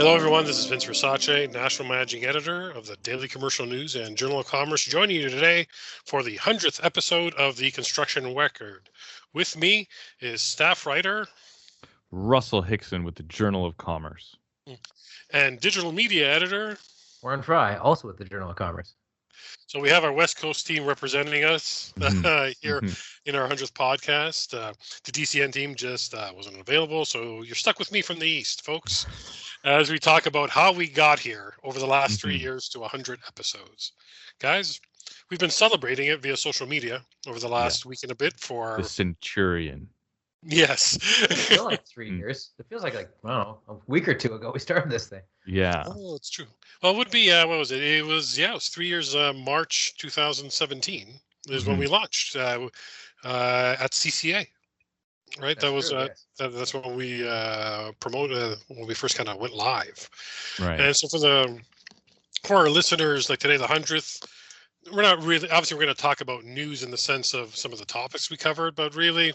Hello, everyone. This is Vince Versace, National Managing Editor of the Daily Commercial News and Journal of Commerce, joining you today for the 100th episode of the Construction Record. With me is staff writer Russell Hixson with the Journal of Commerce. And digital media editor Warren Frey, also with the Journal of Commerce. So we have our West Coast team representing us here in our 100th podcast. The DCN team just wasn't available, so you're stuck with me from the East, folks, as we talk about how we got here over the last 3 years to 100 episodes. Guys, we've been celebrating it via social media over the last week and a bit for... The Centurion. Yes. It feels like 3 years. It feels like, I don't know, a week or two ago we started this thing. Yeah. Oh, it's true. Well, it would be, what was it? It was 3 years, March 2017 is when we launched at CCA, right? That's when we promoted, when we first kind of went live. Right. And so for our listeners, like today, the 100th, we're not really, obviously we're going to talk about news in the sense of some of the topics we covered, but really,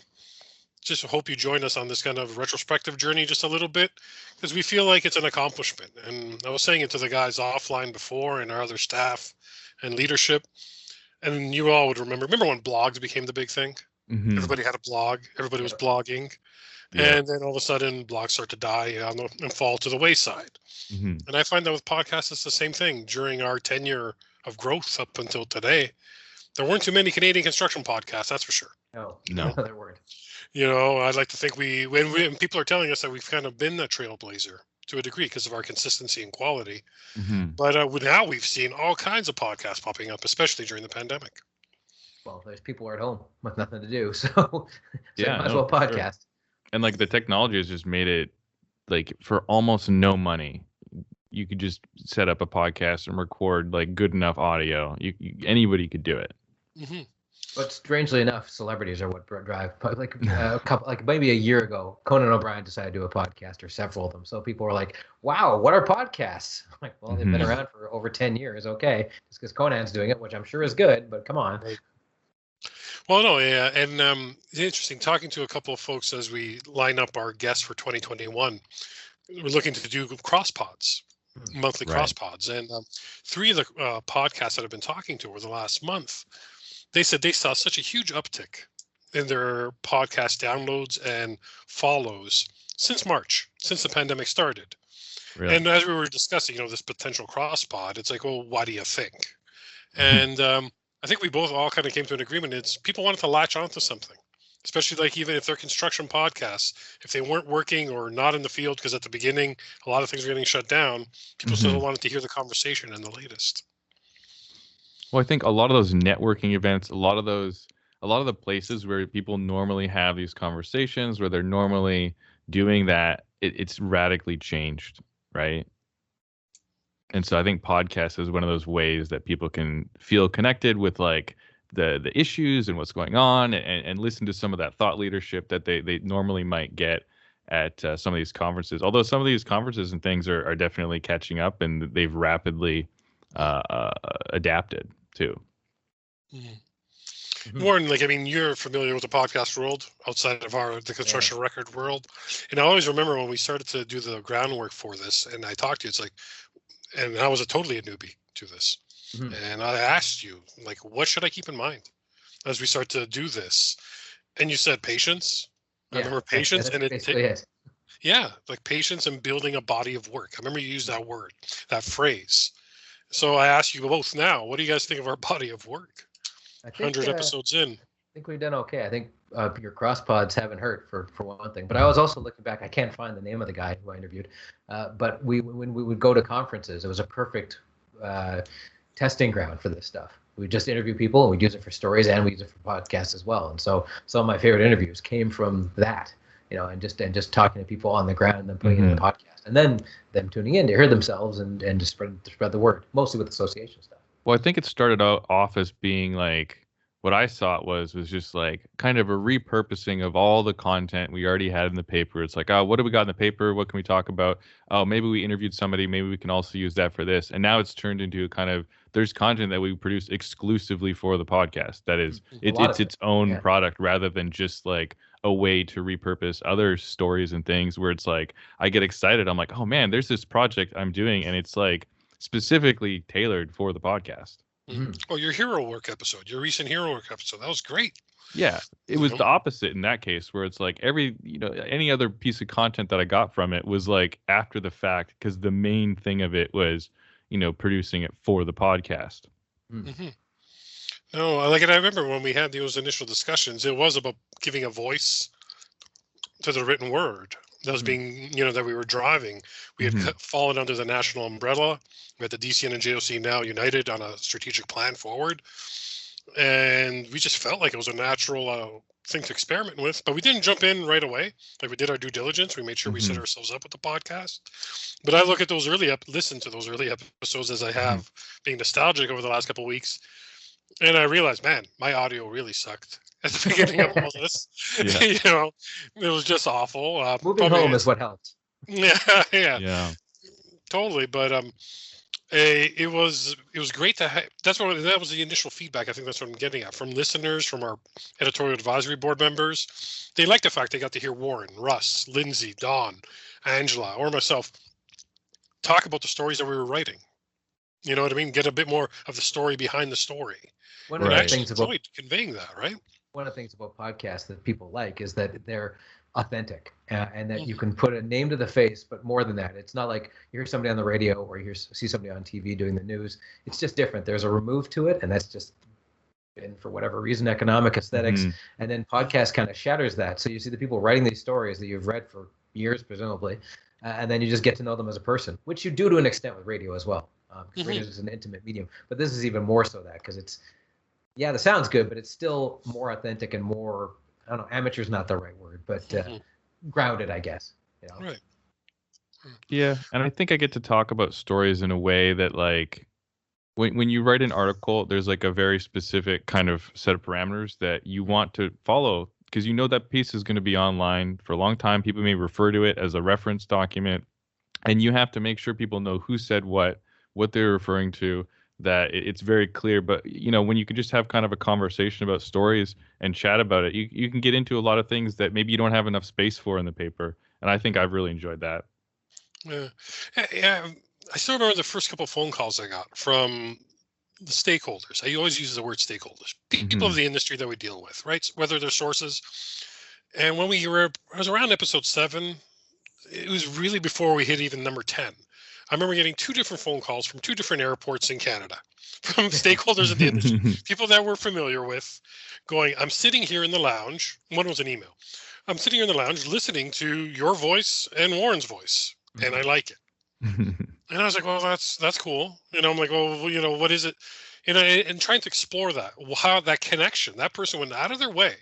just hope you join us on this kind of retrospective journey just a little bit, because we feel like it's an accomplishment. And I was saying it to the guys offline before and our other staff and leadership. And you all would remember when blogs became the big thing? Mm-hmm. Everybody had a blog. Everybody was blogging. Yeah. And then all of a sudden blogs start to die and fall to the wayside. Mm-hmm. And I find that with podcasts, it's the same thing. During our tenure of growth up until today, there weren't too many Canadian construction podcasts, that's for sure. No, there weren't. You know, I'd like to think when people are telling us that we've kind of been a trailblazer to a degree because of our consistency and quality. Mm-hmm. But now we've seen all kinds of podcasts popping up, especially during the pandemic. Well, there's people at home with nothing to do, so might as well podcast. Sure. And like the technology has just made it like for almost no money, you could just set up a podcast and record like good enough audio. Anybody could do it. Mm-hmm. But strangely enough, celebrities are what drive. Like maybe a year ago, Conan O'Brien decided to do a podcast, or several of them. So people were like, "Wow, what are podcasts?" I'm like, well, they've been around for over 10 years. Okay, just because Conan's doing it, which I'm sure is good, but come on. Well, no, yeah, and it's interesting talking to a couple of folks as we line up our guests for 2021. We're looking to do CrossPods, monthly CrossPods, and 3 of the podcasts that I've been talking to over the last month. They said they saw such a huge uptick in their podcast downloads and follows since March, since the pandemic started. Really? And as we were discussing, this potential CrossPod, it's like, well, what do you think? And I think we both all kind of came to an agreement. It's people wanted to latch onto something, especially like even if they're construction podcasts, if they weren't working or not in the field, because at the beginning, a lot of things were getting shut down, people still wanted to hear the conversation and the latest. Well, I think a lot of those networking events, a lot of the places where people normally have these conversations, where they're normally doing that, it's radically changed, right? And so I think podcast is one of those ways that people can feel connected with like the issues and what's going on, and listen to some of that thought leadership that they normally might get at some of these conferences. Although some of these conferences and things are definitely catching up, and they've rapidly adapted too. Mm-hmm. Warren, you're familiar with the podcast world outside of the construction record world. And I always remember when we started to do the groundwork for this, and I talked to you, it's like, and I was totally a newbie to this. Mm-hmm. And I asked you, like, what should I keep in mind as we start to do this? And you said patience. I remember patience, and like patience and building a body of work. I remember you used that word, that phrase. So I ask you both now, what do you guys think of our body of work? 100 episodes in. I think we've done okay. I think your CrossPods haven't hurt for one thing. But I was also looking back. I can't find the name of the guy who I interviewed. But when we would go to conferences, it was a perfect testing ground for this stuff. We just interview people, and we'd use it for stories, and we use it for podcasts as well. And so some of my favorite interviews came from that, and just talking to people on the ground and then putting it in the podcast. And then them tuning in to hear themselves and to spread the word, mostly with association stuff. Well, I think it started off as being like, what I saw it was just like kind of a repurposing of all the content we already had in the paper. It's like, oh, what do we got in the paper? What can we talk about? Oh, maybe we interviewed somebody. Maybe we can also use that for this. And now it's turned into kind of, there's content that we produce exclusively for the podcast. That is, it's its own product, rather than just like a way to repurpose other stories and things where it's like I get excited. I'm like, oh man, there's this project I'm doing, and it's like specifically tailored for the podcast. Mm-hmm. Oh, your hero work episode, your recent hero work episode, that was great. Yeah, it was the opposite in that case, where it's like any other piece of content that I got from it was like after the fact, because the main thing of it was, producing it for the podcast. Mm-hmm. No, I like it. I remember when we had those initial discussions, it was about giving a voice to the written word that was being, that we were driving. We had fallen under the national umbrella. We had the DCN and JOC now united on a strategic plan forward. And we just felt like it was a natural thing to experiment with, but we didn't jump in right away. Like, we did our due diligence. We made sure we set ourselves up with the podcast. But I look at those listen to those early episodes as I have, being nostalgic over the last couple of weeks. And I realized, man, my audio really sucked at the beginning of all this. It was just awful. Moving home is what helped. Yeah, totally. But it was great to have. That was the initial feedback. I think that's what I'm getting at from listeners, from our editorial advisory board members. They liked the fact they got to hear Warren, Russ, Lindsay, Dawn, Angela, or myself talk about the stories that we were writing. You know what I mean? Get a bit more of the story behind the story. One of the things about conveying that, right? One of the things about podcasts that people like is that they're authentic, and that you can put a name to the face. But more than that, it's not like you hear somebody on the radio or you see somebody on TV doing the news. It's just different. There's a remove to it, and that's just been, for whatever reason, economic aesthetics. And then podcast kind of shatters that. So you see the people writing these stories that you've read for years, presumably, and then you just get to know them as a person, which you do to an extent with radio as well. Because radio is an intimate medium, but this is even more so that, because it's, the sound's good, but it's still more authentic and more, I don't know, amateur's not the right word, but grounded, I guess. Right. Yeah, and I think I get to talk about stories in a way that, like, when you write an article, there's like a very specific kind of set of parameters that you want to follow, because that piece is going to be online for a long time. People may refer to it as a reference document, and you have to make sure people know who said what they're referring to, that it's very clear. But when you can just have kind of a conversation about stories and chat about it, you can get into a lot of things that maybe you don't have enough space for in the paper. And I think I've really enjoyed that. Yeah. I still remember the first couple of phone calls I got from the stakeholders. I always use the word stakeholders, people of the industry that we deal with, right? Whether they're sources. And when I was around episode 7, it was really before we hit even number 10. I remember getting 2 different phone calls from 2 different airports in Canada, from stakeholders of the industry, people that we're familiar with, going, I'm sitting here in the lounge. One was an email. I'm sitting here in the lounge listening to your voice and Warren's voice, and I like it. And I was like, well, that's cool. I'm like, well, what is it? And trying to explore that, how that connection, that person went out of their way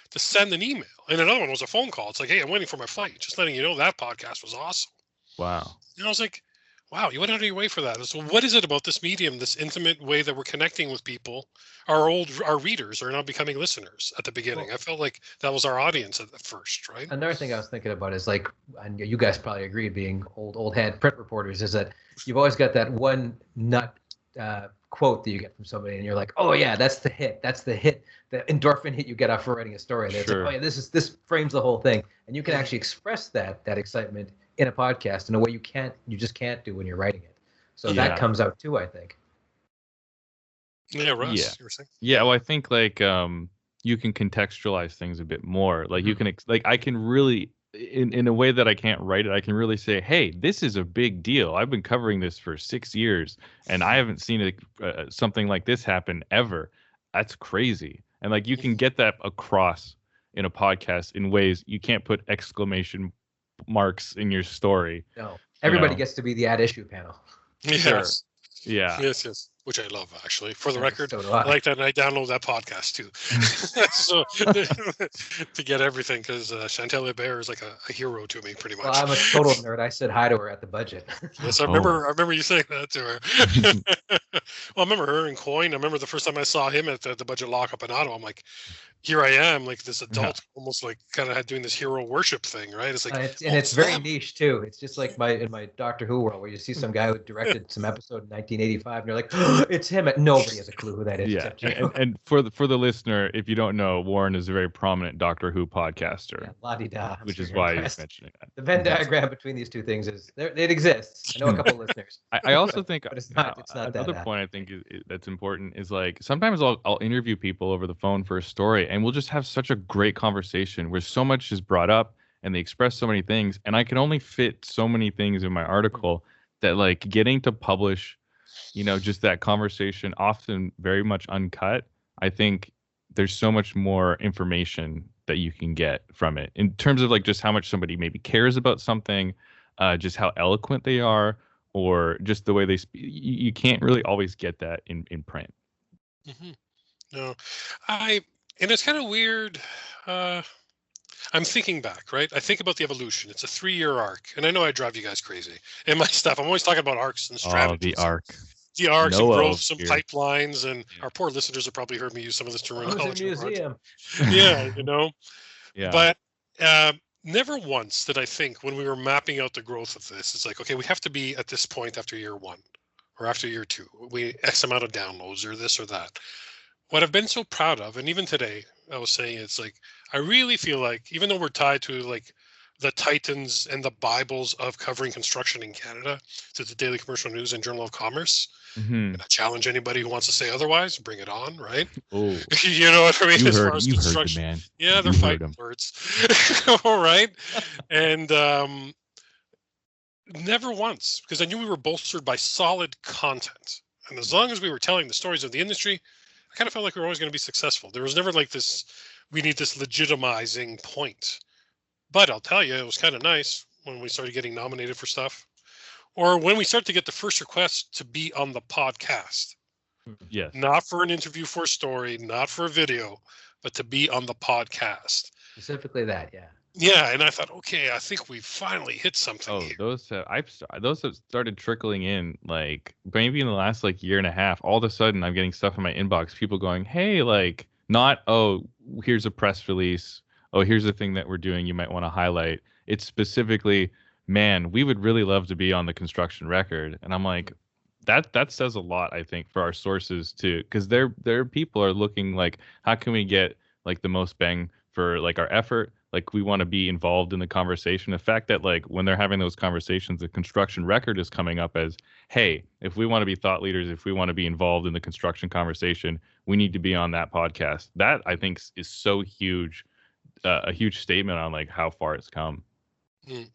to send an email. And another one was a phone call. It's like, hey, I'm waiting for my flight. Just letting you know that podcast was awesome. Wow. And I was like, wow, you went out of your way for that. So what is it about this medium, this intimate way that we're connecting with people? Our readers are now becoming listeners at the beginning. I felt like that was our audience at first, right? Another thing I was thinking about is, like, and you guys probably agree, being old head print reporters, is that you've always got that one nut quote that you get from somebody, and you're like, oh yeah, that's the hit, the endorphin hit you get off for writing a story. That's like, oh yeah, this frames the whole thing, and you can actually express that excitement in a podcast in a way you just can't do when you're writing it. So that comes out too, I think. Yeah, Russ, you were saying? Yeah, well, I think like you can contextualize things a bit more. Like you can I can really, in a way that I can't write it, I can really say, hey, this is a big deal. I've been covering this for 6 years, and I haven't seen something like this happen ever. That's crazy. And like you can get that across in a podcast in ways you can't put exclamation marks in your story. No, everybody gets to be the at issue panel. Yes. Yeah. Yes. Which I love, actually. For the record, so I like that, and I download that podcast too. So to get everything, because Chantal Hébert is like a hero to me, pretty much. Well, I'm a total nerd. I said hi to her at the budget. Yes, I remember you saying that to her. Well, I remember her and Coyne. I remember the first time I saw him at the budget lockup in Ottawa. I'm like, here I am, like this adult, almost like kind of doing this hero worship thing, right? It's like, it's very niche too. It's just like in my Doctor Who world, where you see some guy who directed some episode in 1985, and you're like, oh, it's him. Nobody has a clue who that is. Yeah, Except you. and for the listener, if you don't know, Warren is a very prominent Doctor Who podcaster. Yeah, la-di-da. Which is why he's mentioning that. The Venn diagram between these two things is there. It exists. I know a couple of listeners. I also think, but it's not another that point I think that's important is like sometimes I'll interview people over the phone for a story, and we'll just have such a great conversation where so much is brought up and they express so many things, and I can only fit so many things in my article that like getting to publish, just that conversation, often very much uncut. I think there's so much more information that you can get from it in terms of like just how much somebody maybe cares about something, just how eloquent they are, or just the way they speak. You can't really always get that in print. Mm-hmm. No, and it's kind of weird. I'm thinking back, right? I think about the evolution. It's a 3-year arc, and I know I drive you guys crazy in my stuff. I'm always talking about arcs and strategies. Oh, the arc. The arcs and growth, some pipelines, and our poor listeners have probably heard me use some of this terminology. Yeah, Yeah. But never once did I think when we were mapping out the growth of this, it's like, okay, we have to be at this point after year 1 or after year 2. We X amount of downloads or this or that. What I've been so proud of, and even today, I was saying, it's like, I really feel like, even though we're tied to like the titans and the Bibles of covering construction in Canada, to the Daily Commercial News and Journal of Commerce, and I challenge anybody who wants to say otherwise, bring it on, right? Oh, you know what I mean? As far as construction, man. Yeah, they're fighting words. All right. And never once, because I knew we were bolstered by solid content. And as long as we were telling the stories of the industry, I kind of felt like we were always going to be successful. There was never like this, we need this legitimizing point. But I'll tell you, it was kind of nice when we started getting nominated for stuff, or when we started to get the first request to be on the podcast. Yes. Not for an interview for a story, not for a video, but to be on the podcast. Specifically that, yeah. Yeah, and I thought, okay, I think we finally hit something. Here. Those have started trickling in, like maybe in the last like year and a half. All of a sudden, I'm getting stuff in my inbox. People going, "Hey, like, not here's a press release. Oh, here's the thing that we're doing. You might want to highlight." It's specifically, man, we would really love to be on the Construction Record, and I'm like, that says a lot, I think, for our sources too, because their people are looking like, how can we get like the most bang for like our effort? Like, we want to be involved in the conversation. The fact that like when they're having those conversations, the Construction Record is coming up as, hey, if we want to be thought leaders, if we want to be involved in the construction conversation, we need to be on that podcast. That I think is so huge, a huge statement on like how far it's come. I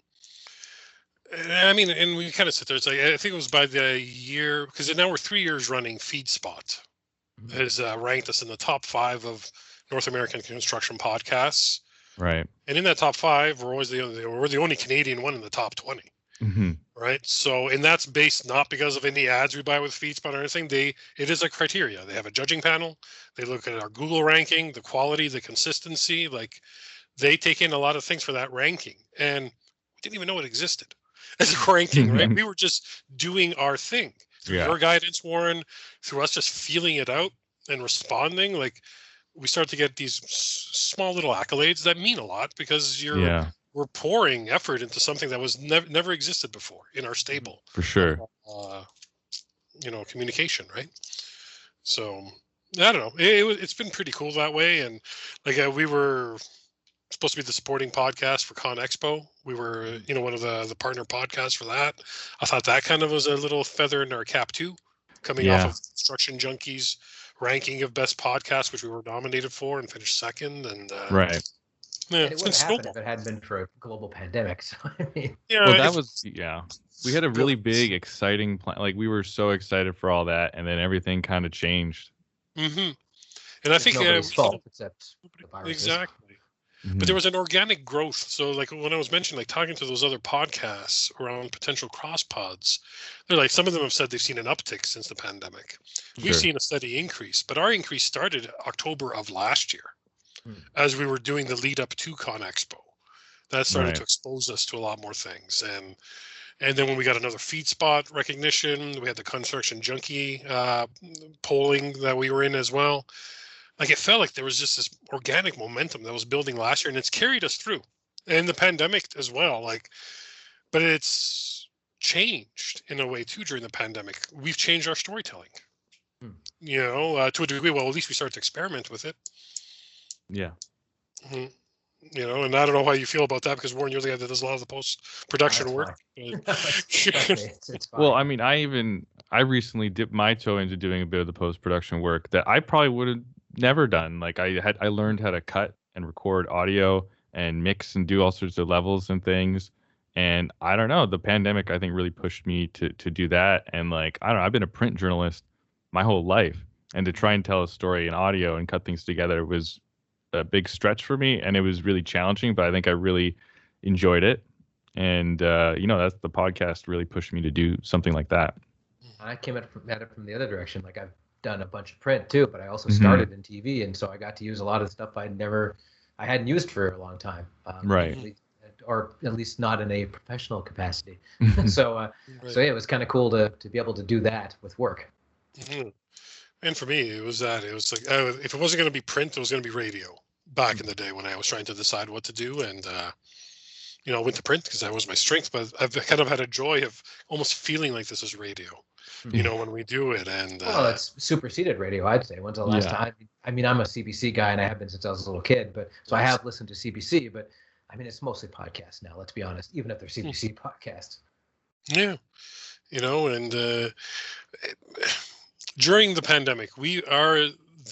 mean, and we kind of sit there. It's like, I think it was by the year, because now we're 3 years running. Feedspot has ranked us in the top 5 of North American construction podcasts. Right. And in that top 5, we're always we're the only Canadian one in the top 20. Right. So, and that's based not because of any ads we buy with Feedspot or anything. It is a criteria. They have a judging panel. They look at our Google ranking, the quality, the consistency. Like, they take in a lot of things for that ranking. And we didn't even know it existed as a ranking, right? We were just doing our thing through your guidance, Warren, through us just feeling it out and responding. Like, we start to get these small little accolades that mean a lot, because we're pouring effort into something that was never existed before in our stable. For sure. Communication, right? So I don't know. It's been pretty cool that way. And like we were supposed to be the supporting podcast for Con Expo. We were, one of the partner podcasts for that. I thought that kind of was a little feather in our cap too, coming off of Construction Junkies ranking of best podcasts, which we were nominated for and finished second. And right. Yeah, and it wouldn't happen if it hadn't been for a global pandemic. So I mean, we had a really big, exciting plan. Like, we were so excited for all that, and then everything kind of changed. And I think nobody's fault except the viruses. Exactly. But there was an organic growth. So like when I was mentioning, like talking to those other podcasts around potential CrossPods, they're like, some of them have said they've seen an uptick since the pandemic. We've seen a steady increase, but our increase started October of last year as we were doing the lead up to Con Expo. That started to expose us to a lot more things. And then when we got another Feedspot recognition, we had the Construction Junkie polling that we were in as well. like it felt like there was just this organic momentum that was building last year, and it's carried us through, and the pandemic as well. Like, but it's changed in a way too during the pandemic. We've changed our storytelling, you know, to a degree. Well, at least we started to experiment with it. Yeah. Mm-hmm. You know, and I don't know how you feel about that, because Warren, you're the guy that does a lot of the post-production work. It's fine. Well, I mean, I recently dipped my toe into doing a bit of the post-production work that I probably would have never done. Like I learned how to cut and record audio and mix and do all sorts of levels and things. And I don't know, the pandemic, I think, really pushed me to do that. And like, I don't know, I've been a print journalist my whole life, and to try and tell a story in audio and cut things together was a big stretch for me, and it was really challenging, but I think I really enjoyed it. And you know, that's the podcast really pushed me to do something like that. I came at it from the other direction. Like, I've done a bunch of print too, but I also started in TV, and so I got to use a lot of the stuff I hadn't used for a long time. Right. Or at least not in a professional capacity. So yeah, it was kind of cool to be able to do that with work. Mm-hmm. And for me, it was like, if it wasn't going to be print, it was going to be radio back in the day when I was trying to decide what to do. And, you know, I went to print because that was my strength, but I've kind of had a joy of almost feeling like this is radio, you know, when we do it. And well, it's superseded radio, I'd say. When's the last time? I mean, I'm a CBC guy, and I have been since I was a little kid, but so I have listened to CBC, but I mean, it's mostly podcasts now, let's be honest, even if they're CBC podcasts. Yeah. You know, and during the pandemic, we are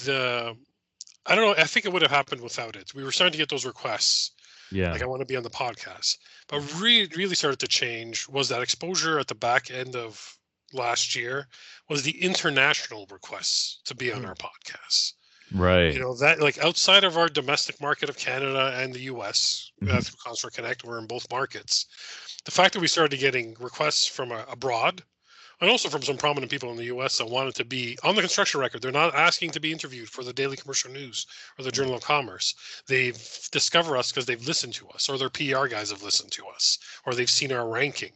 I don't know, I think it would have happened without it. We were starting to get those requests. Yeah. Like, I want to be on the podcast. But really started to change was that exposure at the back end of last year was the international requests to be on our podcasts. Right. You know, that like outside of our domestic market of Canada and the US, through Construct Connect, we're in both markets. The fact that we started getting requests from abroad, and also from some prominent people in the US that wanted to be on the construction record. They're not asking to be interviewed for the Daily Commercial News or the Journal of Commerce. They've discovered us because they've listened to us, or their PR guys have listened to us, or they've seen our ranking.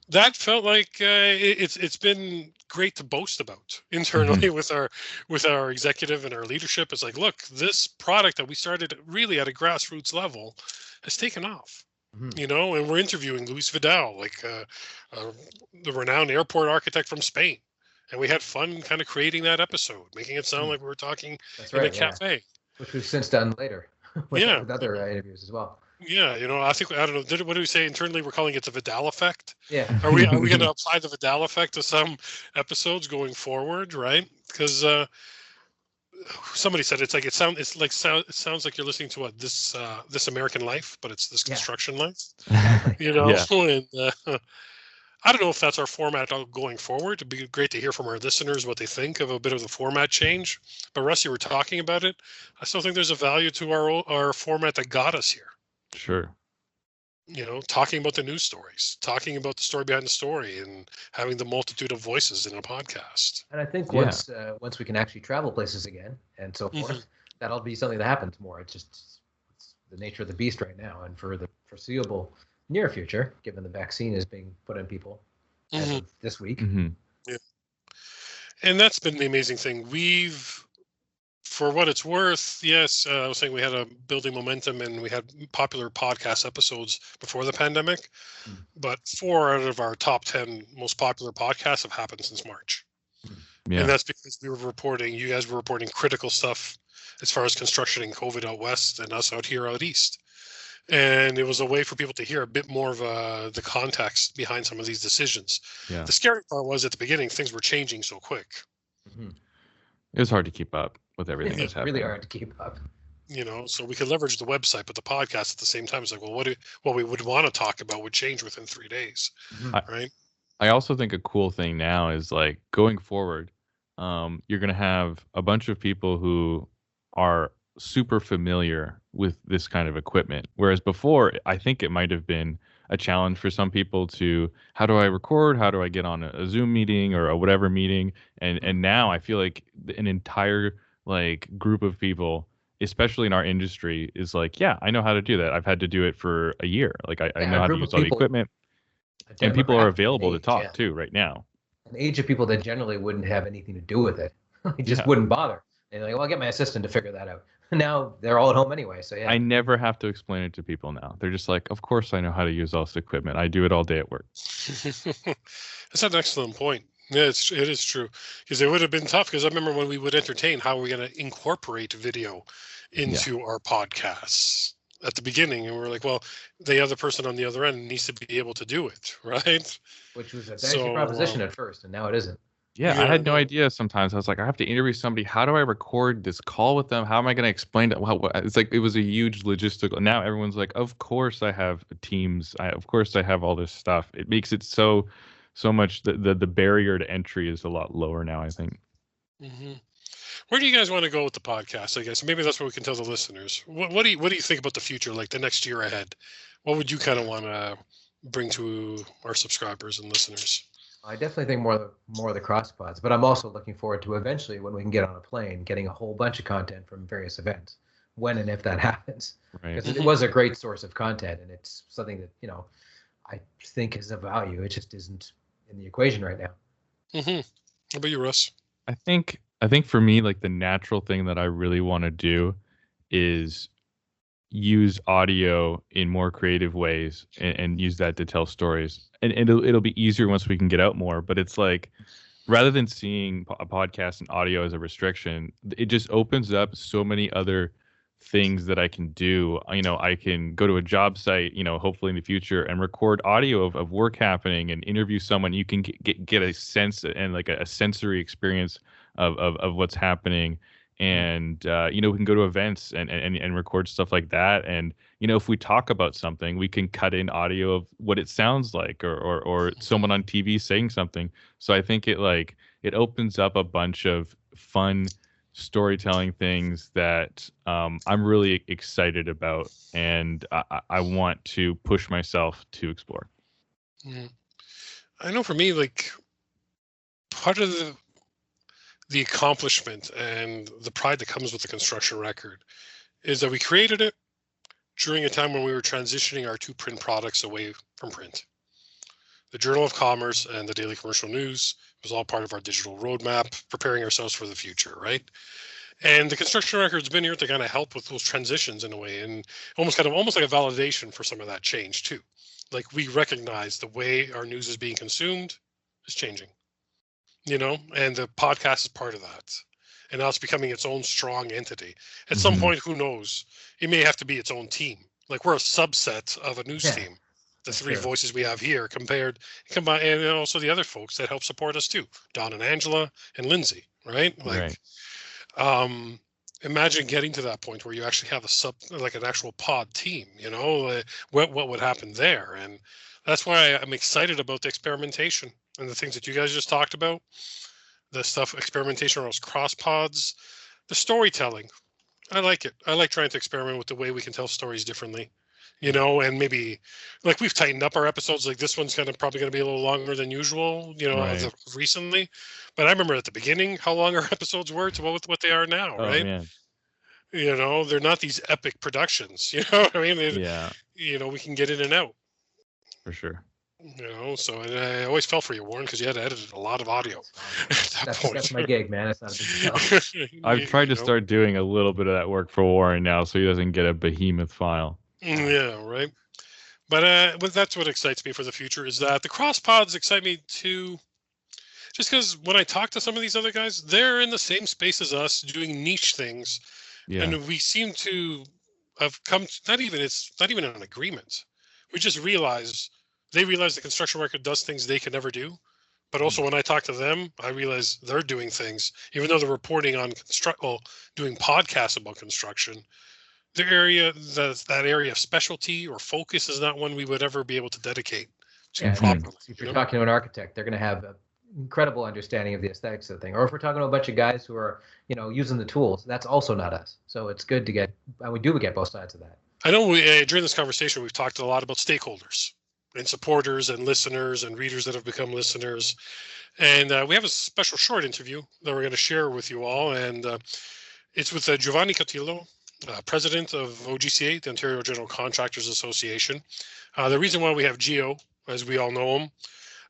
That felt like it's been great to boast about internally with our executive and our leadership. It's like, look, this product that we started really at a grassroots level has taken off. You know, and we're interviewing Luis Vidal, like the renowned airport architect from Spain, and we had fun kind of creating that episode, making it sound like we were talking in a cafe, which we've since done later with other interviews as well. Yeah, you know, I don't know. What do we say internally? We're calling it the Vidal effect. Yeah. Are we going to apply the Vidal effect to some episodes going forward, right? Because somebody said it sounds like you're listening to this American Life, but it's this construction life. You know, and I don't know if that's our format going forward. It'd be great to hear from our listeners what they think of a bit of the format change. But Russ, you were talking about it. I still think there's a value to our format that got us here. Sure. You know, talking about the news stories, talking about the story behind the story, and having the multitude of voices in a podcast. And I think once we can actually travel places again and so forth, that'll be something that happens more. It's the nature of the beast right now, and for the foreseeable near future, given the vaccine is being put in people as of this week. Yeah. And that's been the amazing thing. For what it's worth, yes, I was saying we had a building momentum, and we had popular podcast episodes before the pandemic, but 4 out of our top 10 most popular podcasts have happened since March. And that's because you guys were reporting critical stuff as far as construction and COVID out west, and us out here out east. And it was a way for people to hear a bit more of the context behind some of these decisions. Yeah. The scary part was at the beginning, things were changing so quick. It was hard to keep up with everything that's happening. Really hard to keep up. You know, so we could leverage the website, but the podcast at the same time is like, well, what we would want to talk about would change within 3 days, right? I also think a cool thing now is like going forward, you're going to have a bunch of people who are super familiar with this kind of equipment. Whereas before, I think it might have been a challenge for some people to, how do I record? How do I get on a Zoom meeting or a whatever meeting? And now I feel like an entire like group of people, especially in our industry, is like, yeah, I know how to do that. I've had to do it for a year. Like I know how to use all the equipment. And people are available to talk too right now. An age of people that generally wouldn't have anything to do with it. They just wouldn't bother. And like, well, I'll get my assistant to figure that out. Now they're all at home anyway, so yeah. I never have to explain it to people now. They're just like, of course I know how to use all this equipment. I do it all day at work. That's an excellent point. Yeah, it is true, because it would have been tough. Because I remember when we would entertain, how are we going to incorporate video into our podcasts at the beginning, and we're like, well, the other person on the other end needs to be able to do it, right? Which was a dicey proposition at first, and now it isn't. Yeah, I had no idea sometimes. I was like, I have to interview somebody. How do I record this call with them? How am I going to explain it? It's like, it was a huge logistical. Now everyone's like, of course I have Teams. Of course I have all this stuff. It makes it so much, the barrier to entry is a lot lower now, I think. Mm-hmm. Where do you guys want to go with the podcast? I guess maybe that's what we can tell the listeners. What do you think about the future, like the next year ahead? What would you kind of want to bring to our subscribers and listeners? I definitely think more of the CrossPods, but I'm also looking forward to eventually, when we can get on a plane, getting a whole bunch of content from various events, when and if that happens. Right. Because it was a great source of content, and it's something that, I think is of value. It just isn't in the equation right now. Mm-hmm. How about you, Russ? I think for me, like, the natural thing that I really want to do is use audio in more creative ways and use that to tell stories. And it'll be easier once we can get out more. But it's like, rather than seeing a podcast and audio as a restriction, it just opens up so many other things that I can do. I can go to a job site, hopefully in the future, and record audio of work happening and interview someone. You can get a sense and like a sensory experience of what's happening. And, we can go to events and record stuff like that. And, if we talk about something, we can cut in audio of what it sounds like, or someone on TV saying something. So I think it opens up a bunch of fun storytelling things that I'm really excited about, and I want to push myself to explore. I know for me, like, part of the accomplishment and the pride that comes with the construction record is that we created it during a time when we were transitioning our two print products away from print. The Journal of Commerce and the Daily Commercial News was all part of our digital roadmap, preparing ourselves for the future, right? And the construction record's been here to kind of help with those transitions in a way, and almost like a validation for some of that change too. Like, we recognize the way our news is being consumed is changing, and the podcast is part of that. And now it's becoming its own strong entity. At some point, who knows? It may have to be its own team. Like, we're a subset of a news team. The three voices we have here combined, and also the other folks that help support us too, Don and Angela and Lindsay, right? Imagine getting to that point where you actually have an actual pod team. What would happen there? And that's why I'm excited about the experimentation and the things that you guys just talked about. The stuff, experimentation around CrossPods, the storytelling. I like it. I like trying to experiment with the way we can tell stories differently, and maybe, like, we've tightened up our episodes. Like, this one's probably going to be a little longer than usual, recently. But I remember at the beginning how long our episodes were to what they are now, right? Man. They're not these epic productions. You know what I mean? We can get in and out. For sure. So, and I always felt for you, Warren, because you had to edit a lot of audio. That's my gig, man. It's not a big deal. I've tried to start doing a little bit of that work for Warren now, so he doesn't get a behemoth file. Yeah, right. But that's what excites me for the future, is that the CrossPods excite me too. Just because when I talk to some of these other guys, they're in the same space as us, doing niche things, and we seem to have come. It's not even an agreement. We just they realize the construction record does things they could never do. But also, when I talk to them, I realize they're doing things, even though they're reporting on doing podcasts about construction. That area of specialty or focus is not one we would ever be able to dedicate to properly. If you're talking to an architect, they're going to have an incredible understanding of the aesthetics of the thing. Or if we're talking to a bunch of guys who are, using the tools, that's also not us. So it's good to get both sides of that. I know during this conversation, we've talked a lot about stakeholders and supporters and listeners and readers that have become listeners. And we have a special short interview that we're going to share with you all. And it's with Giovanni Cautillo, president of OGCA, the Ontario General Contractors Association. The reason why we have Gio, as we all know him,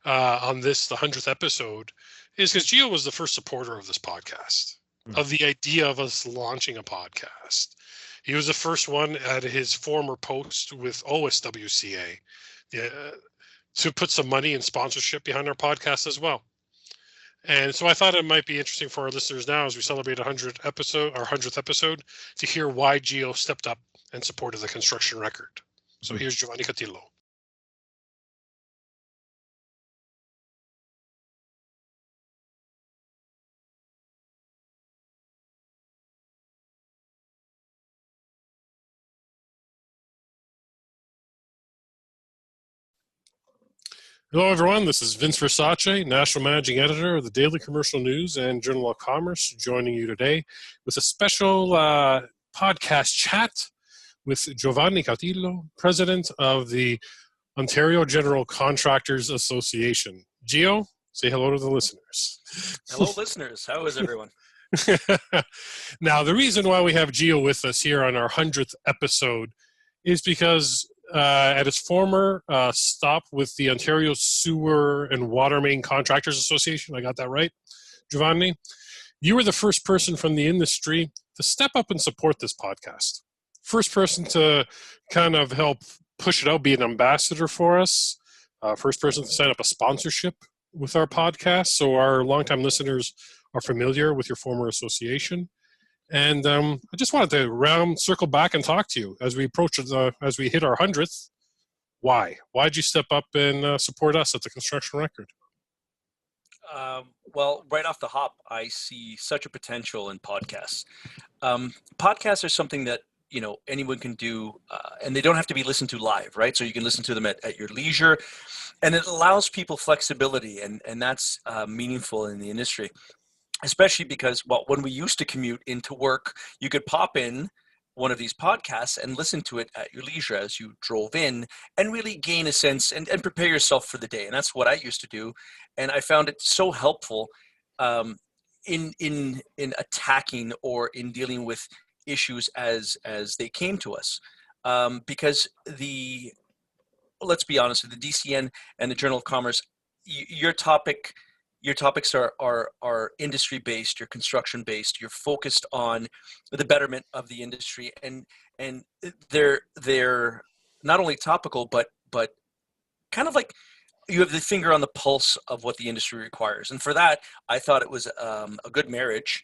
on the 100th episode, is because Gio was the first supporter of this podcast. of the idea of us launching a podcast. He was the first one at his former post with OSWCA to put some money and sponsorship behind our podcast as well. And so I thought it might be interesting for our listeners now, as we celebrate our 100th episode, to hear why Gio stepped up and supported the construction record. So here's Giovanni Cautillo. Hello, everyone. This is Vince Versace, National Managing Editor of the Daily Commercial News and Journal of Commerce, joining you today with a special podcast chat with Giovanni Cautillo, President of the Ontario General Contractors Association. Gio, say hello to the listeners. Hello, listeners. How is everyone? Now, the reason why we have Gio with us here on our 100th episode is because at his former stop with the Ontario Sewer and Water Main Contractors Association, I got that right, Giovanni, you were the first person from the industry to step up and support this podcast. First person to kind of help push it out, be an ambassador for us. First person to sign up a sponsorship with our podcast, so our longtime listeners are familiar with your former association. And I just wanted to circle back and talk to you as we approach as we hit our 100th. Why? Why'd you step up and support us at the Construction Record? Well, right off the hop, I see such a potential in podcasts. Podcasts are something that anyone can do, and they don't have to be listened to live, right? So you can listen to them at your leisure, and it allows people flexibility, and that's meaningful in the industry. Especially because, well, when we used to commute into work, you could pop in one of these podcasts and listen to it at your leisure as you drove in and really gain a sense and prepare yourself for the day. And that's what I used to do. And I found it so helpful in attacking or in dealing with issues as they came to us. Because let's be honest, the DCN and the Journal of Commerce, your topics are industry based, you're construction based, you're focused on the betterment of the industry, and they're not only topical but kind of like you have the finger on the pulse of what the industry requires. And for that, I thought it was a good marriage.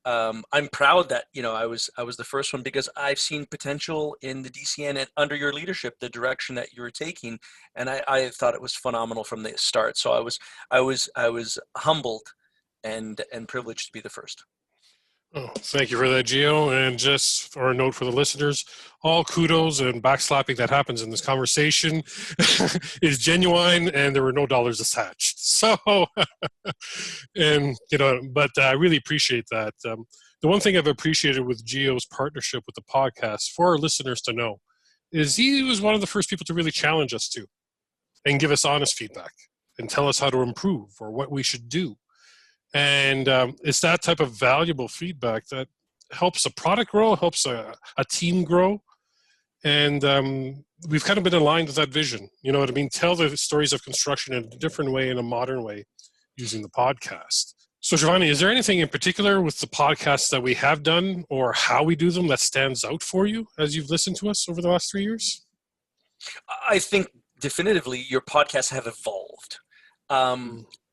I'm proud that I was the first one, because I've seen potential in the DCN and under your leadership, the direction that you were taking, and I thought it was phenomenal from the start. So I was humbled and privileged to be the first. Oh, thank you for that, Gio. And just for a note for the listeners, all kudos and backslapping that happens in this conversation is genuine, and there were no dollars attached. So, but I really appreciate that. The one thing I've appreciated with Gio's partnership with the podcast, for our listeners to know, is he was one of the first people to really challenge us to and give us honest feedback and tell us how to improve or what we should do. And it's that type of valuable feedback that helps a product grow, helps a team grow. And we've kind of been aligned with that vision. You know what I mean? Tell the stories of construction in a different way, in a modern way, using the podcast. So, Giovanni, is there anything in particular with the podcasts that we have done or how we do them that stands out for you as you've listened to us over the last 3 years? I think definitively your podcasts have evolved.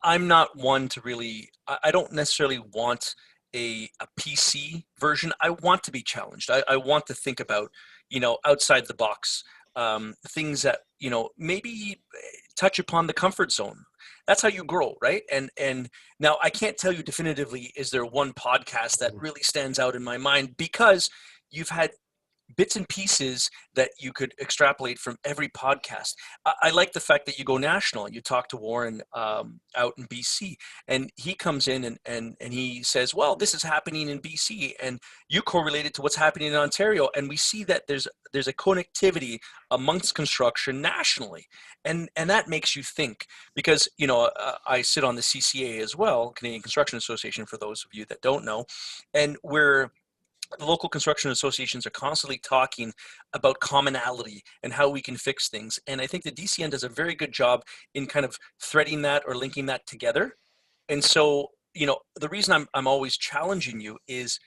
I'm not one to really, I don't necessarily want a PC version. I want to be challenged. I want to think about, outside the box, things that, maybe touch upon the comfort zone. That's how you grow, right? And now I can't tell you definitively, is there one podcast that really stands out in my mind, because you've had bits and pieces that you could extrapolate from every podcast. I like the fact that you go national. You talk to Warren out in BC, and he comes in and he says, well, this is happening in BC, and you correlate it to what's happening in Ontario. And we see that there's a connectivity amongst construction nationally. And that makes you think, because, I sit on the CCA as well, Canadian Construction Association, for those of you that don't know, and the local construction associations are constantly talking about commonality and how we can fix things. And I think the DCN does a very good job in kind of threading that or linking that together. And so the reason I'm always challenging you is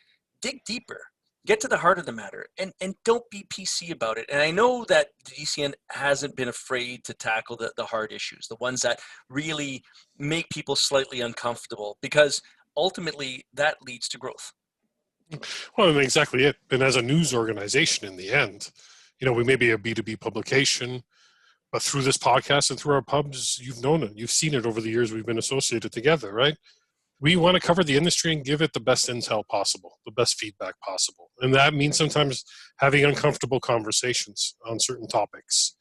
dig deeper, get to the heart of the matter, and don't be PC about it. And I know that the DCN hasn't been afraid to tackle the hard issues, the ones that really make people slightly uncomfortable, because ultimately that leads to growth. Well, and exactly it. And as a news organization in the end, we may be a B2B publication, but through this podcast and through our pubs, you've known it. You've seen it over the years we've been associated together, right? We want to cover the industry and give it the best intel possible, the best feedback possible. And that means sometimes having uncomfortable conversations on certain topics.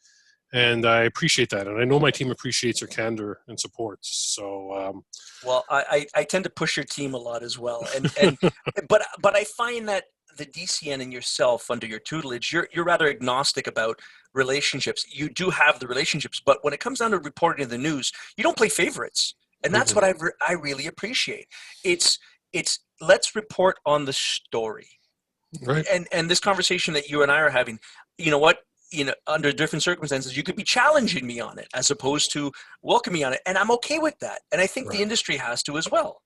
And I appreciate that. And I know my team appreciates your candor and support. So, well, I tend to push your team a lot as well. And but I find that the DCN and yourself under your tutelage, you're rather agnostic about relationships. You do have the relationships, but when it comes down to reporting in the news, you don't play favorites. And that's what I really appreciate. It's let's report on the story. Right. And this conversation that you and I are having, you know what? Under different circumstances, you could be challenging me on it as opposed to welcoming me on it. And I'm okay with that. And I think the industry has to as well.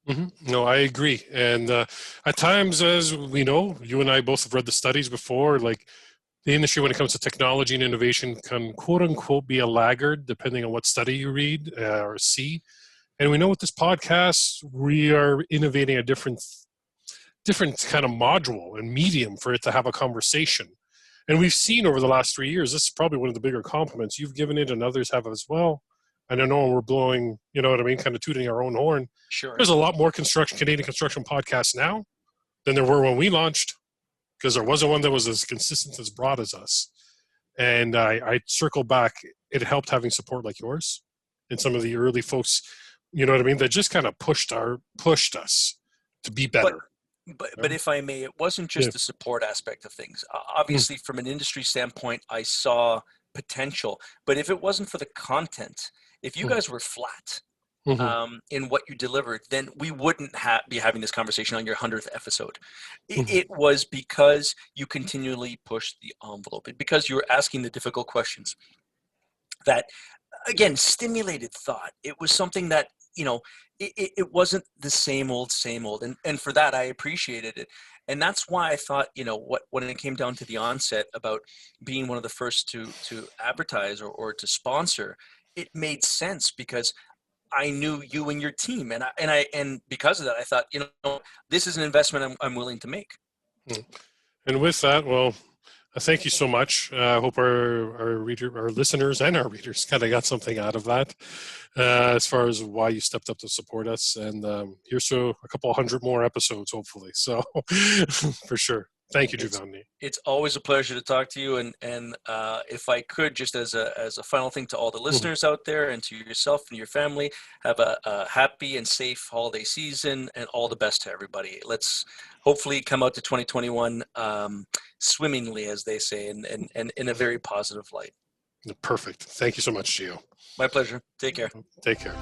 Mm-hmm. No, I agree. And at times, as we know, you and I both have read the studies before, like the industry when it comes to technology and innovation can quote unquote be a laggard depending on what study you read or see. And we know with this podcast, we are innovating a different kind of module and medium for it to have a conversation. And we've seen over the last 3 years, this is probably one of the bigger compliments you've given it and others have as well. And I know we're blowing, you know what I mean, kind of tooting our own horn. Sure. There's a lot more Canadian construction podcasts now than there were when we launched, because there wasn't one that was as consistent as broad as us. And I circle back, it helped having support like yours and some of the early folks, you know what I mean, that just kind of pushed us to be better. But if I may, it wasn't just the support aspect of things. Obviously, from an industry standpoint, I saw potential. But if it wasn't for the content, if you guys were flat in what you delivered, then we wouldn't be having this conversation on your 100th episode. It was because you continually pushed the envelope, because you were asking the difficult questions that, again, stimulated thought. It was something that, it wasn't the same old. And for that, I appreciated it. And that's why I thought, when it came down to the onset about being one of the first to advertise or to sponsor, it made sense because I knew you and your team. And because of that, I thought, this is an investment I'm willing to make. And with that, well, thank you so much. I hope our listeners and our readers kind of got something out of that as far as why you stepped up to support us. And here's to a couple hundred more episodes, hopefully. So for sure. Thank you, Giovanni. It's always a pleasure to talk to you. And if I could, just as a final thing to all the listeners out there and to yourself and your family, have a happy and safe holiday season and all the best to everybody. Let's hopefully come out to 2021 swimmingly, as they say, and in a very positive light. Perfect. Thank you so much, Gio. My pleasure. Take care. Take care.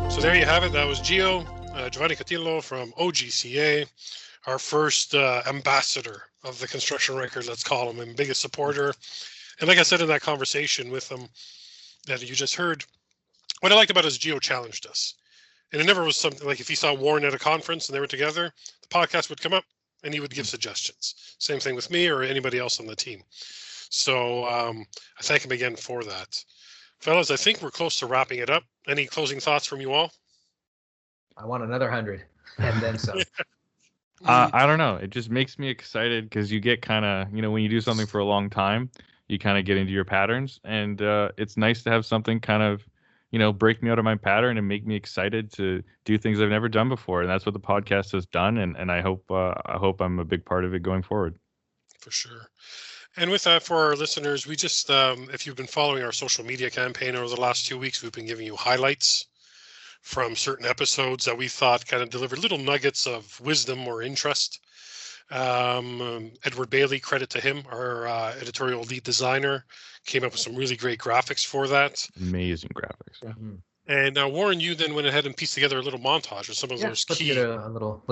So there you have it. That was Giovanni Cautillo from OGCA, our first ambassador of the construction record, let's call him, and biggest supporter. And like I said in that conversation with him that you just heard, what I liked about it is Gio challenged us. And it never was something like if he saw Warren at a conference and they were together, the podcast would come up and he would give suggestions. Same thing with me or anybody else on the team. So I thank him again for that. Fellas, I think we're close to wrapping it up. Any closing thoughts from you all? I want another 100 and then some. I don't know. It just makes me excited because you get kind of, when you do something for a long time, you kind of get into your patterns. And it's nice to have something kind of, break me out of my pattern and make me excited to do things I've never done before. And that's what the podcast has done. And I hope I'm a big part of it going forward. For sure. And with that, for our listeners, we just, if you've been following our social media campaign over the last 2 weeks, we've been giving you highlights from certain episodes that we thought kind of delivered little nuggets of wisdom or interest. Edward Bailey, credit to him, our editorial lead designer, came up with some really great graphics for that. Amazing graphics. Yeah. And Warren, you then went ahead and pieced together a little montage of some of those put key. together a little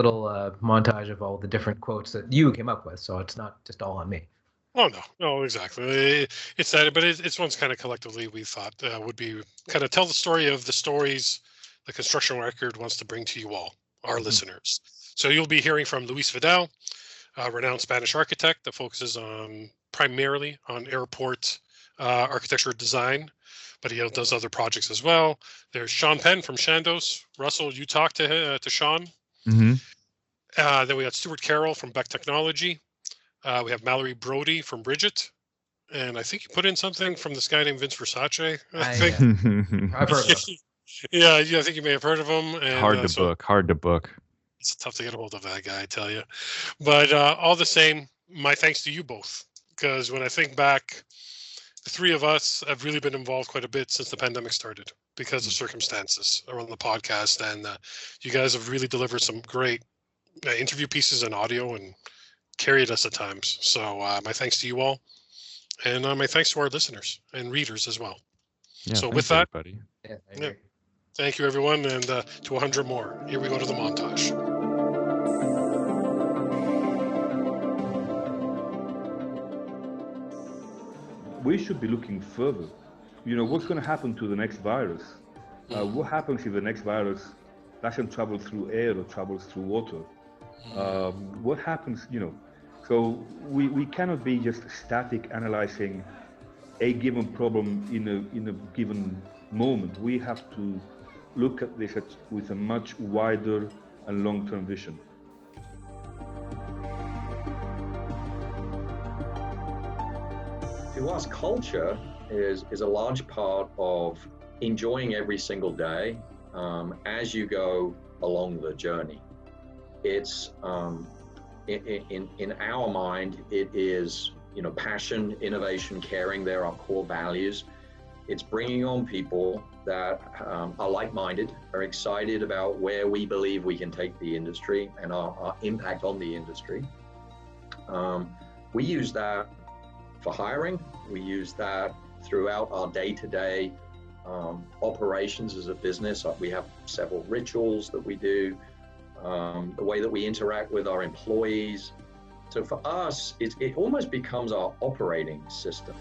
montage of all the different quotes that you came up with, so it's not just all on me. Oh no, exactly. It's that, but it's ones kind of collectively we thought would be kind of tell the story of the stories the construction record wants to bring to you all, our listeners. So you'll be hearing from Luis Vidal, a renowned Spanish architect that focuses on primarily on airport architecture design, but he does other projects as well. There's Sean Penn from Chandos. Russell, you talked to Sean. Mm-hmm. Then we got Stuart Carroll from Beck Technology. We have Mallory Brody from Bridget. And I think you put in something from this guy named Vince Versace. I think. I've heard of him. Yeah, I think you may have heard of him. And, Hard to book. It's tough to get a hold of that guy, I tell you. But all the same, my thanks to you both. Because when I think back, the three of us have really been involved quite a bit since the pandemic started because of circumstances around the podcast. And you guys have really delivered some great interview pieces and audio and carried us at times. So my thanks to you all. And my thanks to our listeners and readers as well. Yeah, so with that, everybody. Thank you, everyone. And to 100 more. Here we go to the montage. We should be looking further. What's going to happen to the next virus? What happens if the next virus doesn't travel through air or travels through water? What happens, So we cannot be just static analyzing a given problem in a given moment. We have to look at this with a much wider and long-term vision. To us, culture is a large part of enjoying every single day as you go along the journey. It's in our mind, it is passion, innovation, caring. They're our core values. It's bringing on people that are like-minded, are excited about where we believe we can take the industry and our impact on the industry. We use that for hiring. We use that throughout our day-to-day operations as a business. We have several rituals that we do, the way that we interact with our employees. So for us, it almost becomes our operating system.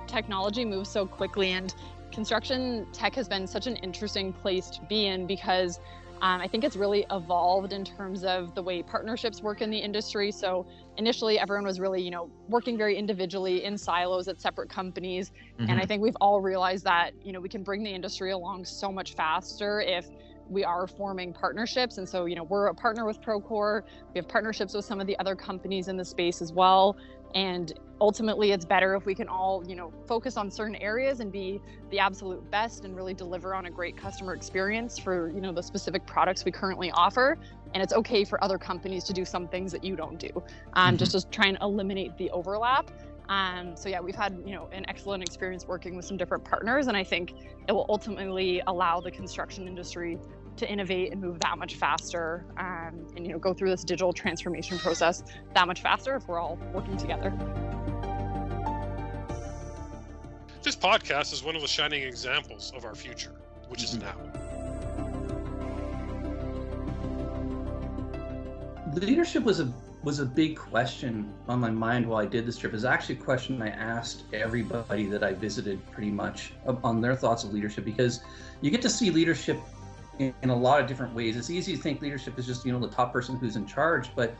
Technology moves so quickly, and construction tech has been such an interesting place to be in because I think it's really evolved in terms of the way partnerships work in the industry. So initially, everyone was really, working very individually in silos at separate companies. Mm-hmm. And I think we've all realized that, we can bring the industry along so much faster if we are forming partnerships. And so, we're a partner with Procore. We have partnerships with some of the other companies in the space as well. And ultimately, it's better if we can all, focus on certain areas and be the absolute best and really deliver on a great customer experience for, the specific products we currently offer. And it's okay for other companies to do some things that you don't do, just to try and eliminate the overlap. So yeah, we've had, an excellent experience working with some different partners. And I think it will ultimately allow the construction industry to innovate and move that much faster and go through this digital transformation process that much faster if we're all working together. This podcast is one of the shining examples of our future, which is now. Leadership was a big question on my mind while I did this trip. It was actually a question I asked everybody that I visited pretty much on their thoughts of leadership, because you get to see leadership in a lot of different ways. It's easy to think leadership is just, the top person who's in charge, but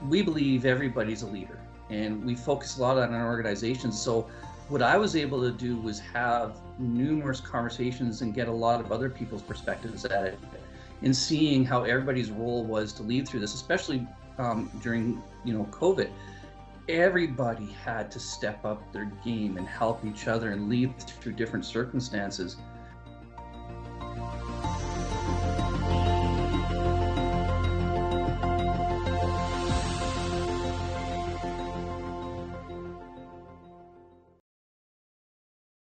we believe everybody's a leader, and we focus a lot on our organizations. So what I was able to do was have numerous conversations and get a lot of other people's perspectives at it, and seeing how everybody's role was to lead through this, especially during, COVID. Everybody had to step up their game and help each other and lead through different circumstances.